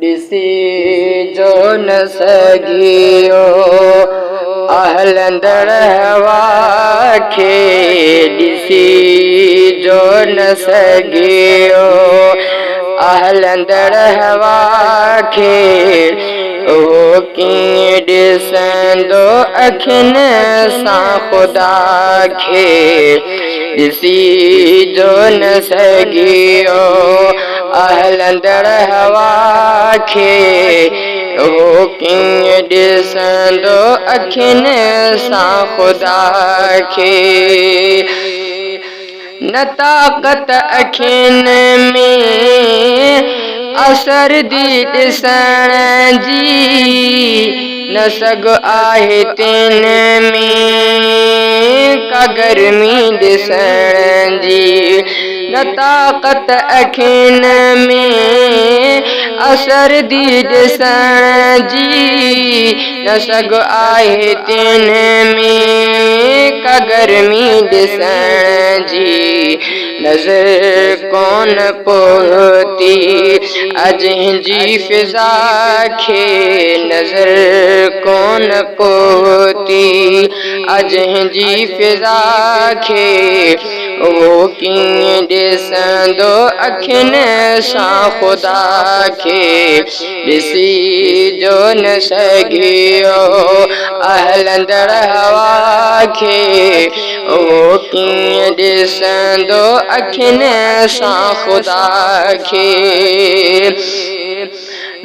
ॾिसी जो न सघियो हलंदड़ हवा खे ॾिसी जो न सघियो हलंदड़ हवा खे उहो कीअं ॾिसंदो अखियुनि सां ख़ुदा खे ॾिसी जो न सघियो हलंदड़ हवा खे उहो कीअं ॾिसंदो अखियुनि सां ख़ुदा खे न ताक़त अखियुनि में असर दी ॾिसण जी न सघ आहे तिन में का गर्मी ॾिसण जी न ताक़त अखियुनि में असर दी ॾिसण जी न सघ आहे तिन में का गर्मी ॾिसण जी नज़र कोन पहुती अजंहिंजी फिज़ा खे नज़र कोन पहुती अजंहिंजी फिज़ा खे उहो कीअं ॾिसंदो अखियुनि सां ख़ुदा खे ॾिसी जो न सघियो हलंदड़ हवा खे उहो कीअं ॾिसंदो अखियुनि सां ख़ुदा खे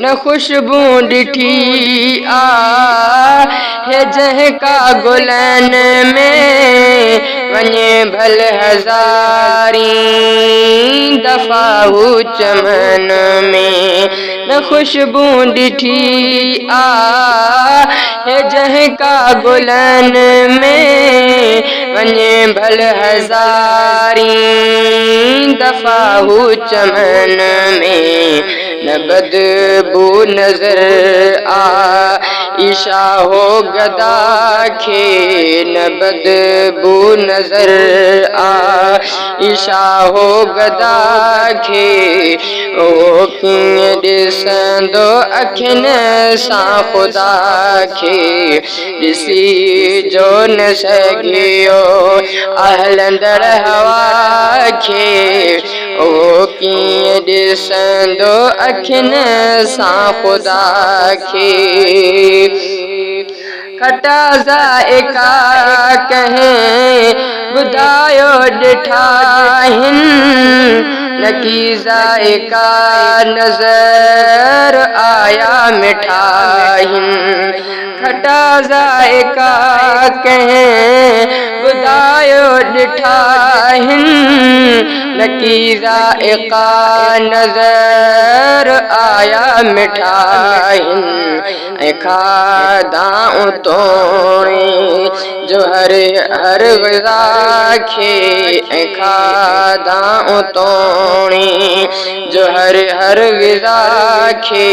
न ख़ुशबू ॾिठी आहे जंहिंका गुलनि में वञे भल हज़ारी दफ़ा हू चमन में न ख़ुशबू ॾिठी आहे जंहिंका गुलनि में वञे भल हज़ारी दफ़ा हू चमन में न बदबू नज़र आइशा हो गदा खे न बदबू नज़र आइशा हो गदा खे उहो कीअं ॾिसंदो अखियुनि सां ख़ुदा खे ॾिसी जो न सघियो हलंदड़ हवा खे उहो कीअं ॾिसंदो अखियुनि सां ख़ुदा खे खटा ज़ाइका कंहिं ॿुधायो ॾिठा आहिनि नकी ज़ाइका नज़र आया मिठा आहिनि खटा ज़ाइका कंहिं ॿुधायो ॾिठा आहिनि नकी ज़ाइका नज़र आया मिठा आहिनि ऐं खाधाऊं तोड़े जो हर ग़िज़ा खे ऐं खाधाऊं तोड़े जो हर ग़िज़ा खे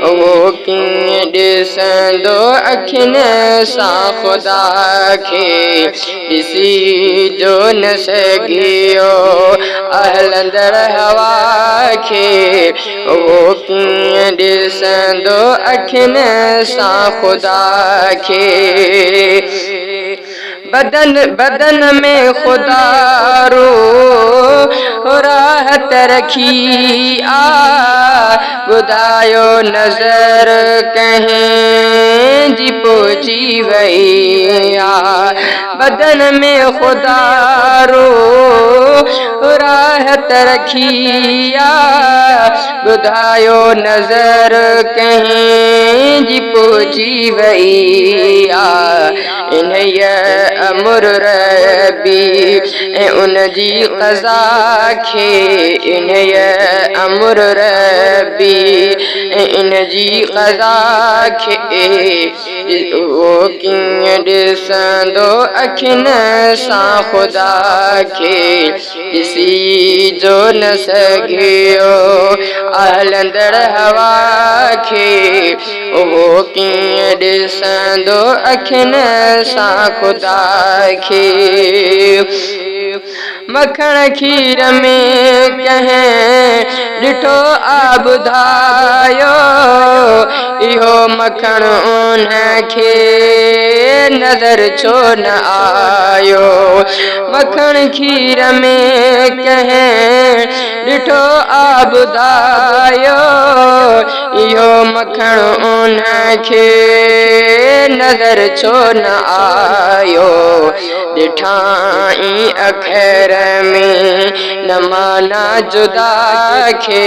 उहो कीअं ॾिसंदो अखियुनि सां ख़ुदा खे ॾिसी जो न सघियो हलंदड़ हवा खे उहो कीअं ॾिसंदो अखियुनि सां ख़ुदा खे बदन में ख़ुदा रो राहत रखी ॿुधायो नज़र कंहिंजी पहुची वई बदन में ख़ुदा रो राहत रखी ॿुधायो नज़र कंहिंजी पहुची वई इन्हीअ अमुर रबी ऐं उनजी क़ज़ा खे इन्हीअ अमुर रबी ऐं इनजी क़ज़ा खे उहो कीअं ॾिसंदो अखियुनि सां ख़ुदा खे ॾिसी जो न सघियो हलंदड़ हवा खे उहो कीअं ॾिसंदो अखियुनि सां ख़ुदा खे मखण खीर में कंहिं ॾिठो ॿुधायो मखण उनखे नज़र छो न आयो मखण खीर में कंहिं ॾिठो आबुदायो इहो मखण उनखे नज़र छो न आयो ॾिठाई अखर में न माना जुदा खे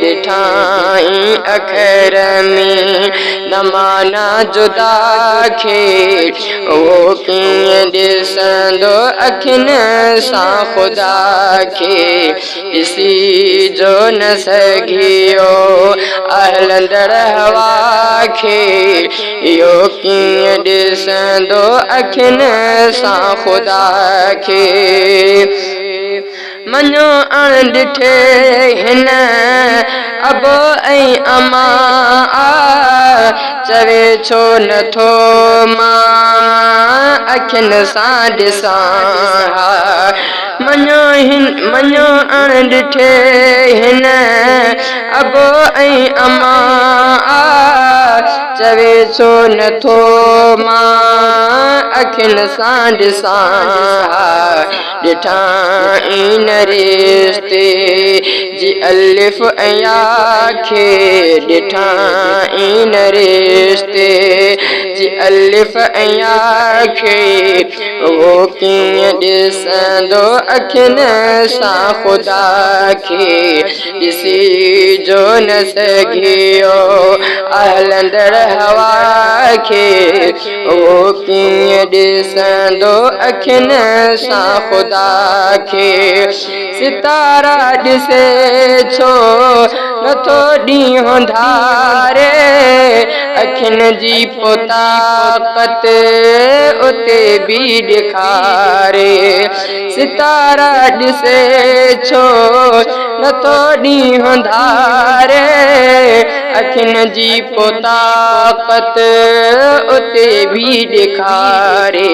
ॾिठाई अखर में न माना जुदा खे उहो कीअं ॾिसंदो अखियुनि सां ख़ुदा खे ॾिसी जो न सघियो हलंदड़ हवा खे इहो कीअं ॾिसंदो अखियुनि सां ख़ुदा खे मञो अणिॾिठे हिन अबो ऐं अमा चवे छो नथो मां अखियुनि सां ॾिसां मञो अणिॾिठे हिन अबो ऐं अमा चवे छो नथो मां अखियुनि सां ॾिसां ॾिठाई न रिश्ते जी अलिफ ऐं या खे ॾिठाई न रिश्ते जी अलिफ ऐं या खे उहो कीअं ॾिसंदो अखियुनि सां ख़ुदा खे ॾिसी जो न सघियो हलंदड़ हवा खे उहो कीअं ॾिसंदो अखियुनि सां ख़ुदा खे सितारा ॾिसे छो नथो ॾींहुं धारे अखियुनि जी ताक़त उते बि ॾेखारे सितारा ॾिसे छो नथो ॾींहुं धारे अखियुनि जी ताक़त उते बि ॾेखारे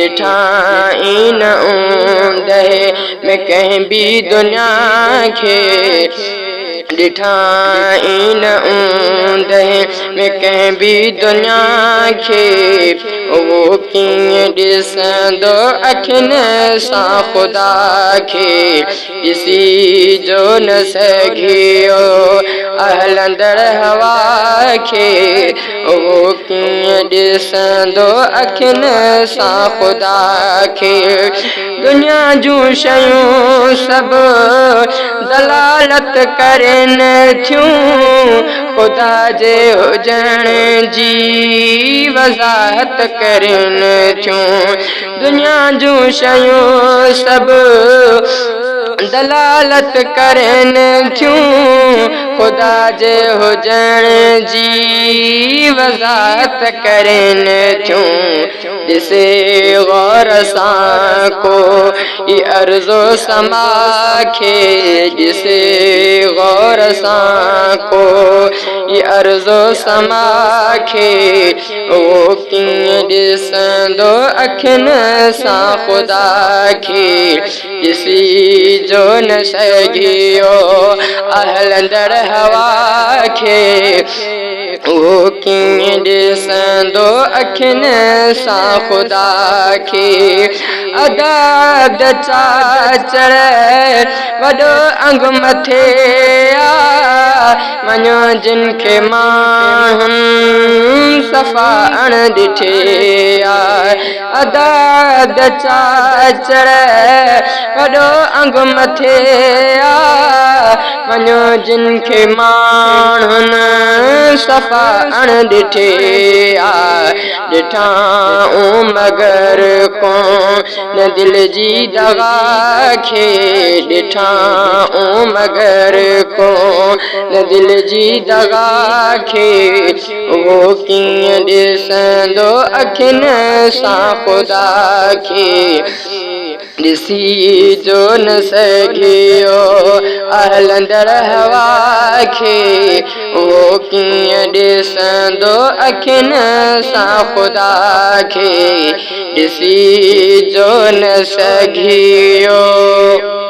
ॾिठाई न ऊंदहि में कंहिं बि दुनिया खे ॾिठाई न ऊंदहि में कंहिं बि दुनिया खे उहो कीअं ॾिसंदो अखियुनि सां ख़ुदा खे ॾिसी जो न सघियो हलंदड़ हवा खे उहो कीअं ॾिसंदो अखियुनि सां ख़ुदा खे दुनिया जूं शयूं सभु दलालत करनि थियूं ख़ुदा जे हुजण जी वज़ाहत करनि थियूं दुनिया जूं शयूं सभु दलालत करनि थियूं ख़ुदा जे हुजण जी वज़ाहत करनि थियूं ॾिसे गौर सां को ई अर्ज़ो समा खे ॾिसे गौर सां को ई अर्ज़ो समा खे उहो कीअं ॾिसंदो अखियुनि सां ख़ुदा खे ॾिसी जो न सघियो हलंदड़ हवा खे उहो कीअं ॾिसंदो अखियुनि सां ख़ुदा खे अदाब चाचड़ वॾो अंग मथे वञो जिन खे माण्हुनि सफ़ा अणिॾिठे अदाब चाचड़ वॾो अंग मथे वञो जिन खे माण्हुनि सफ़ा अणिॾिठे ॾिठाऊं मगर कोन दिल जी दगा खे ॾिठाऊं मगर कोन दिल जी दगा खे उहो कीअं ॾिसंदो अखियुनि सां ख़ुदा खे ॾिसी जो न सघियो हलंदड़ हवा खे उहो कीअं ॾिसंदो अखियुनि सां ख़ुदा खे ॾिसी जो न सघियो